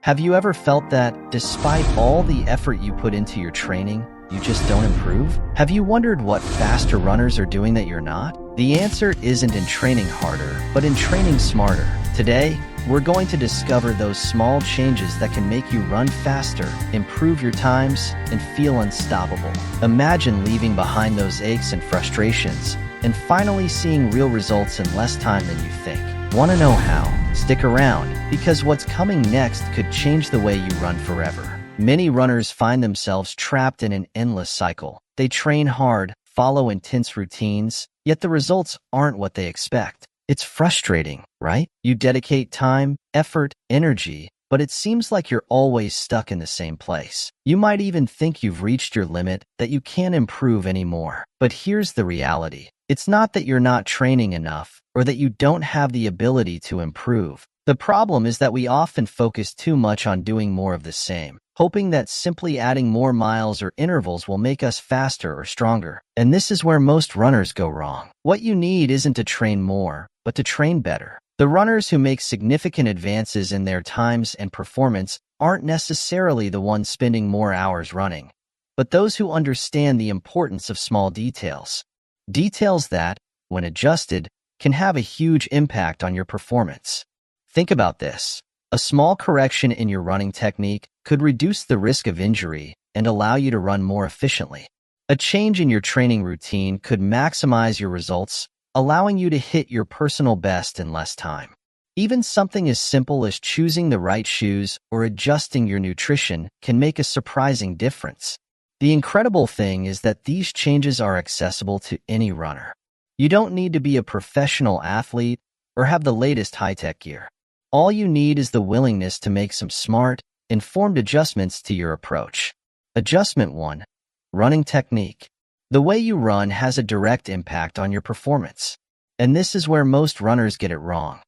Have you ever felt that, despite all the effort you put into your training, you just don't improve? Have you wondered what faster runners are doing that you're not? The answer isn't in training harder, but in training smarter. Today, we're going to discover those small changes that can make you run faster, improve your times, and feel unstoppable. Imagine leaving behind those aches and frustrations, and finally seeing real results in less time than you think. Want to know how? Stick around, because what's coming next could change the way you run forever. Many runners find themselves trapped in an endless cycle. They train hard, follow intense routines, yet the results aren't what they expect. It's frustrating, right? You dedicate time, effort, energy, but it seems like you're always stuck in the same place. You might even think you've reached your limit, that you can't improve anymore. But here's the reality. It's not that you're not training enough, or that you don't have the ability to improve. The problem is that we often focus too much on doing more of the same, hoping that simply adding more miles or intervals will make us faster or stronger. And this is where most runners go wrong. What you need isn't to train more, but to train better. The runners who make significant advances in their times and performance aren't necessarily the ones spending more hours running, but those who understand the importance of small details. Details that, when adjusted, can have a huge impact on your performance. Think about this. A small correction in your running technique could reduce the risk of injury and allow you to run more efficiently. A change in your training routine could maximize your results, allowing you to hit your personal best in less time. Even something as simple as choosing the right shoes or adjusting your nutrition can make a surprising difference. The incredible thing is that these changes are accessible to any runner. You don't need to be a professional athlete or have the latest high-tech gear. All you need is the willingness to make some smart, informed adjustments to your approach. Adjustment 1. Running technique. The way you run has a direct impact on your performance. And this is where most runners get it wrong.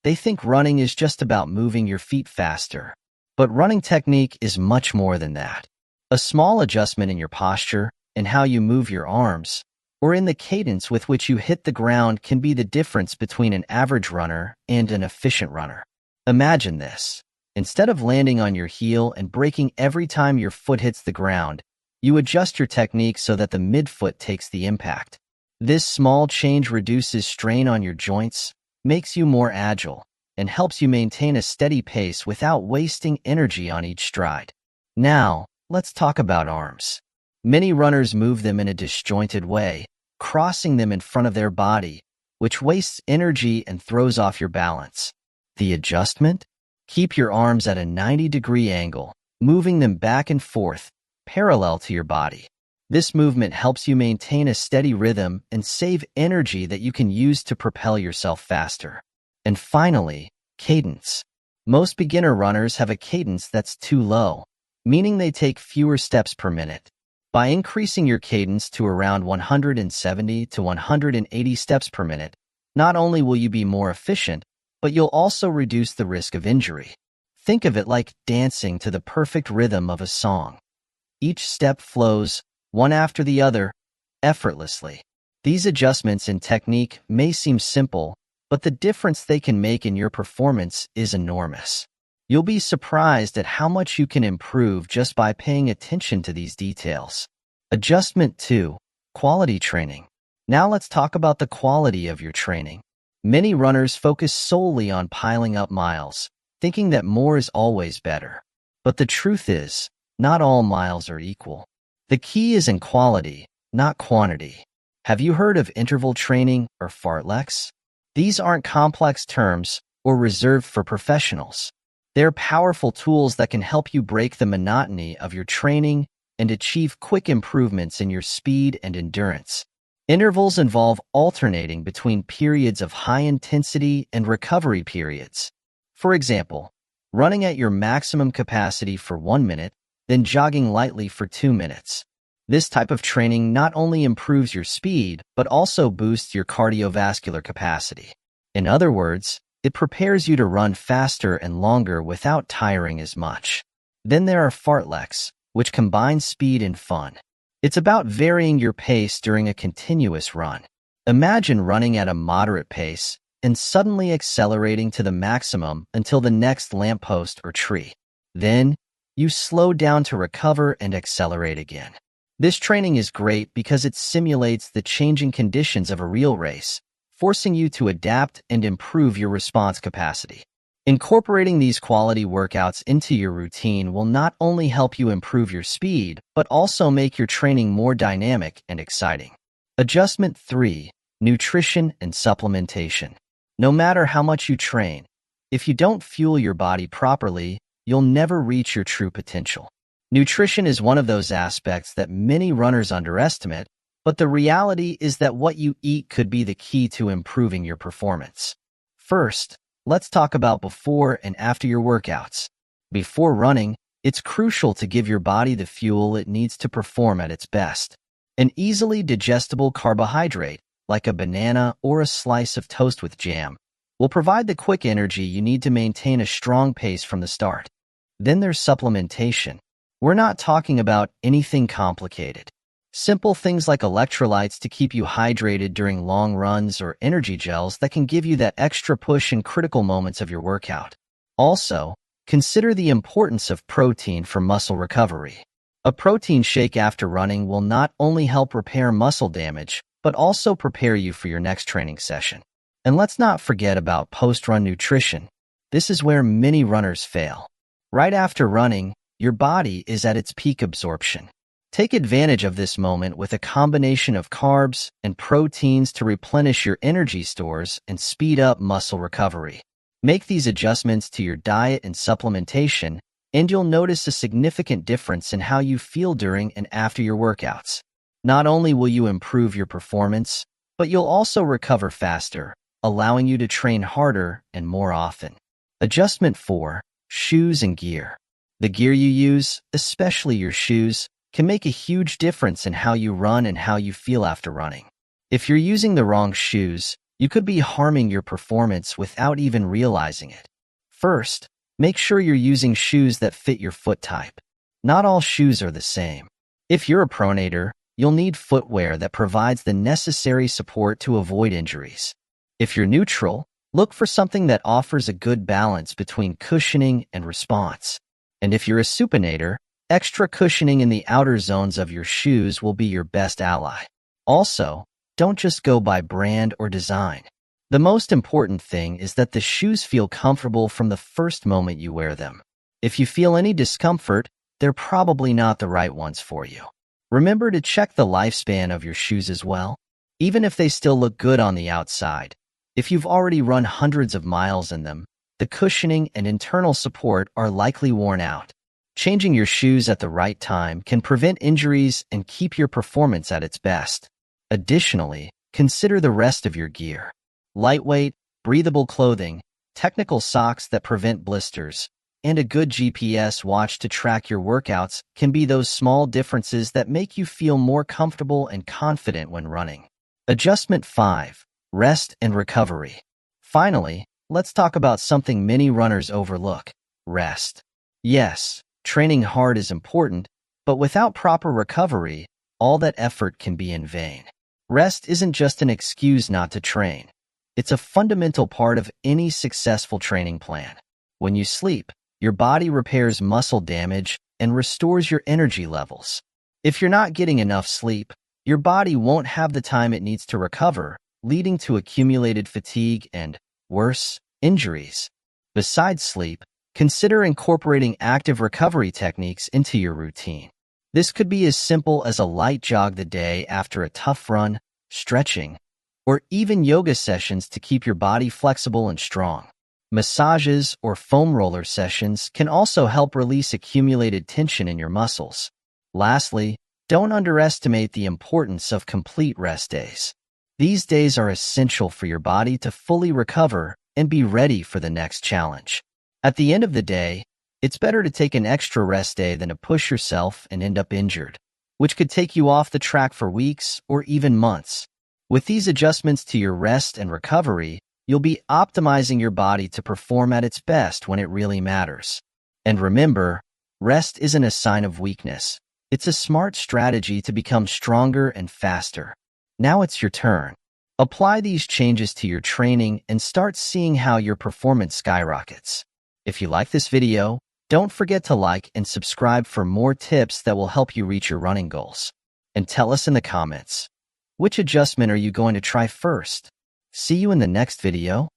They think running is just about moving your feet faster. But running technique is much more than that. A small adjustment in your posture, in how you move your arms, or in the cadence with which you hit the ground can be the difference between an average runner and an efficient runner. Imagine this. Instead of landing on your heel and braking every time your foot hits the ground, you adjust your technique so that the midfoot takes the impact. This small change reduces strain on your joints, makes you more agile, and helps you maintain a steady pace without wasting energy on each stride. Now, let's talk about arms. Many runners move them in a disjointed way, crossing them in front of their body, which wastes energy and throws off your balance. The adjustment? Keep your arms at a 90-degree angle, moving them back and forth, parallel to your body. This movement helps you maintain a steady rhythm and save energy that you can use to propel yourself faster. And finally, cadence. Most beginner runners have a cadence that's too low, meaning they take fewer steps per minute. By increasing your cadence to around 170 to 180 steps per minute, not only will you be more efficient, but you'll also reduce the risk of injury. Think of it like dancing to the perfect rhythm of a song. Each step flows, one after the other, effortlessly. These adjustments in technique may seem simple, but the difference they can make in your performance is enormous. You'll be surprised at how much you can improve just by paying attention to these details. Adjustment 2. Quality training. Now let's talk about the quality of your training. Many runners focus solely on piling up miles, thinking that more is always better. But the truth is, not all miles are equal. The key is in quality, not quantity. Have you heard of interval training or fartleks? These aren't complex terms or reserved for professionals. They're powerful tools that can help you break the monotony of your training and achieve quick improvements in your speed and endurance. Intervals involve alternating between periods of high intensity and recovery periods. For example, running at your maximum capacity for 1 minute, then jogging lightly for 2 minutes. This type of training not only improves your speed, but also boosts your cardiovascular capacity. In other words, it prepares you to run faster and longer without tiring as much. Then there are fartleks, which combine speed and fun. It's about varying your pace during a continuous run. Imagine running at a moderate pace and suddenly accelerating to the maximum until the next lamppost or tree. Then, you slow down to recover and accelerate again. This training is great because it simulates the changing conditions of a real race, forcing you to adapt and improve your response capacity. Incorporating these quality workouts into your routine will not only help you improve your speed, but also make your training more dynamic and exciting. Adjustment 3. Nutrition and supplementation. No matter how much you train, if you don't fuel your body properly, you'll never reach your true potential. Nutrition is one of those aspects that many runners underestimate, but the reality is that what you eat could be the key to improving your performance. First, let's talk about before and after your workouts. Before running, it's crucial to give your body the fuel it needs to perform at its best. An easily digestible carbohydrate, like a banana or a slice of toast with jam, will provide the quick energy you need to maintain a strong pace from the start. Then there's supplementation. We're not talking about anything complicated. Simple things like electrolytes to keep you hydrated during long runs or energy gels that can give you that extra push in critical moments of your workout. Also, consider the importance of protein for muscle recovery. A protein shake after running will not only help repair muscle damage, but also prepare you for your next training session. And let's not forget about post-run nutrition. This is where many runners fail. Right after running, your body is at its peak absorption. Take advantage of this moment with a combination of carbs and proteins to replenish your energy stores and speed up muscle recovery. Make these adjustments to your diet and supplementation, and you'll notice a significant difference in how you feel during and after your workouts. Not only will you improve your performance, but you'll also recover faster, allowing you to train harder and more often. Adjustment 4. Shoes and gear. The gear you use, especially your shoes, can make a huge difference in how you run and how you feel after running. If you're using the wrong shoes, you could be harming your performance without even realizing it. First, make sure you're using shoes that fit your foot type. Not all shoes are the same. If you're a pronator, you'll need footwear that provides the necessary support to avoid injuries. If you're neutral, look for something that offers a good balance between cushioning and response. And if you're a supinator, extra cushioning in the outer zones of your shoes will be your best ally. Also, don't just go by brand or design. The most important thing is that the shoes feel comfortable from the first moment you wear them. If you feel any discomfort, they're probably not the right ones for you. Remember to check the lifespan of your shoes as well. Even if they still look good on the outside, if you've already run hundreds of miles in them, the cushioning and internal support are likely worn out. Changing your shoes at the right time can prevent injuries and keep your performance at its best. Additionally, consider the rest of your gear. Lightweight, breathable clothing, technical socks that prevent blisters, and a good GPS watch to track your workouts can be those small differences that make you feel more comfortable and confident when running. Adjustment 5. Rest and recovery. Finally, let's talk about something many runners overlook: rest. Yes, training hard is important, but without proper recovery, all that effort can be in vain. Rest isn't just an excuse not to train. It's a fundamental part of any successful training plan. When you sleep, your body repairs muscle damage and restores your energy levels. If you're not getting enough sleep, your body won't have the time it needs to recover, leading to accumulated fatigue and, worse, injuries. Besides sleep, consider incorporating active recovery techniques into your routine. This could be as simple as a light jog the day after a tough run, stretching, or even yoga sessions to keep your body flexible and strong. Massages or foam roller sessions can also help release accumulated tension in your muscles. Lastly, don't underestimate the importance of complete rest days. These days are essential for your body to fully recover and be ready for the next challenge. At the end of the day, it's better to take an extra rest day than to push yourself and end up injured, which could take you off the track for weeks or even months. With these adjustments to your rest and recovery, you'll be optimizing your body to perform at its best when it really matters. And remember, rest isn't a sign of weakness. It's a smart strategy to become stronger and faster. Now it's your turn. Apply these changes to your training and start seeing how your performance skyrockets. If you like this video, Don't forget to like and subscribe for more tips that will help you reach your running goals. And tell us in the comments, which adjustment are you going to try first? See you in the next video.